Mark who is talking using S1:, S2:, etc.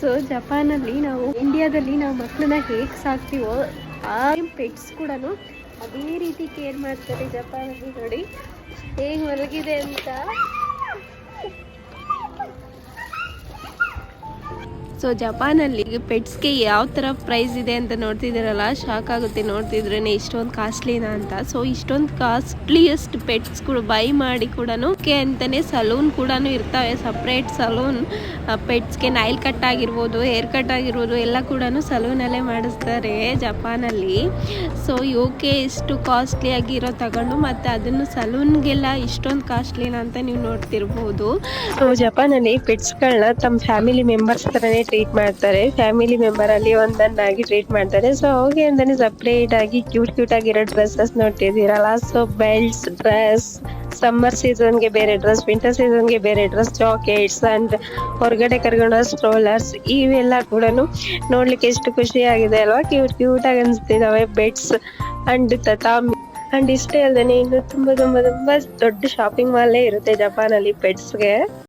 S1: So ಜಪಾನಲ್ಲಿ ನಾವು ಇಂಡಿಯಾದಲ್ಲಿ ನಾವು ಮಕ್ಕಳನ್ನ ಹೇಗೆ ಸಾಕ್ತೀವೋ ಆ ಪೆಟ್ಸ್ ಕೂಡ ಅದೇ ರೀತಿ ಕೇರ್ ಮಾಡ್ತಾರೆ ಜಪಾನಲ್ಲಿ. ನೋಡಿ ಹೇಗೆ ಮಲಗಿದೆ ಅಂತ. ಸೊ ಜಪಾನಲ್ಲಿ ಪೆಟ್ಸ್ಗೆ ಯಾವ ಥರ ಪ್ರೈಸ್ ಇದೆ ಅಂತ ನೋಡ್ತಿದ್ದೀರಲ್ಲ, ಶಾಕ್ ಆಗುತ್ತೆ ನೋಡ್ತಿದ್ರೇ ಇಷ್ಟೊಂದು ಕಾಸ್ಟ್ಲಿನಾ ಅಂತ. ಸೊ ಇಷ್ಟೊಂದು ಕಾಸ್ಟ್ಲಿಯಸ್ಟ್ ಪೆಟ್ಸ್ಗಳು ಬೈ ಮಾಡಿ ಕೂಡ ಅಂತಲೇ ಸಲೂನ್ ಕೂಡ ಇರ್ತವೆ, ಸಪ್ರೇಟ್ ಸಲೂನ್. ಪೆಟ್ಸ್ಗೆ ನೈಲ್ ಕಟ್ ಆಗಿರ್ಬೋದು, ಹೇರ್ ಕಟ್ ಆಗಿರ್ಬೋದು ಎಲ್ಲ ಕೂಡ ಸಲೂನಲ್ಲೇ ಮಾಡಿಸ್ತಾರೆ ಜಪಾನಲ್ಲಿ. ಸೊ ಇವಕ್ಕೆ ಇಷ್ಟು ಕಾಸ್ಟ್ಲಿ ಆಗಿರೋ ತಗೊಂಡು ಮತ್ತೆ ಅದನ್ನು ಸಲೂನ್ಗೆಲ್ಲ ಇಷ್ಟೊಂದು ಕಾಸ್ಟ್ಲಿನಾ ಅಂತ ನೀವು ನೋಡ್ತಿರ್ಬೋದು. ಸೊ ಜಪಾನಲ್ಲಿ ಪೆಟ್ಸ್ಗಳನ್ನ ತಮ್ಮ ಫ್ಯಾಮಿಲಿ ಮೆಂಬರ್ಸ್ ಥರನೇ ಟ್ರೀಟ್ ಮಾಡ್ತಾರೆ. ಫ್ಯಾಮಿಲಿ ಮೆಂಬರ್ ಅಲ್ಲಿ ಒಂದನ್ನಾಗಿ ಟ್ರೀಟ್ ಮಾಡ್ತಾರೆ. ಸೊ ಅವ್ರಿಗೆ ಅಂತಾನೆ ಸಪ್ರೇಟ್ ಆಗಿ ಕ್ಯೂಟ್ ಆಗಿರೋ ಡ್ರೆಸ್ಸಸ್ ನೋಡ್ತಿದ್ದೀರಲ್ಲ. ಸೊ ಬೆಲ್ಟ್ಸ್, ಡ್ರೆಸ್, ಸಮ್ಮರ್ ಸೀಸನ್ಗೆ ಬೇರೆ ಡ್ರೆಸ್, ವಿಂಟರ್ ಸೀಸನ್ಗೆ ಬೇರೆ ಡ್ರೆಸ್, ಜಾಕೆಟ್ಸ್ ಅಂಡ್ ಹೊರಗಡೆ ಕರ್ಕೊಂಡು ಸ್ಟ್ರೋಲರ್ಸ್ ಇವೆಲ್ಲ ಕೂಡ ನೋಡ್ಲಿಕ್ಕೆ ಎಷ್ಟು ಖುಷಿ ಆಗಿದೆ ಅಲ್ವಾ. ಕ್ಯೂಟ್ ಆಗಿ ಅನಿಸ್ತಿದಾವೆ ಬೆಡ್ಸ್ ಅಂಡ್ ತತಾಮಿ. ಅಂಡ್ ಇಷ್ಟೇ ಅಲ್ಲದೆ ಇನ್ನು ತುಂಬಾ ದೊಡ್ಡ ಶಾಪಿಂಗ್ ಮಾಲ್ ಇರುತ್ತೆ ಜಪಾನಲ್ಲಿ ಪೆಟ್ಸ್ಗೆ.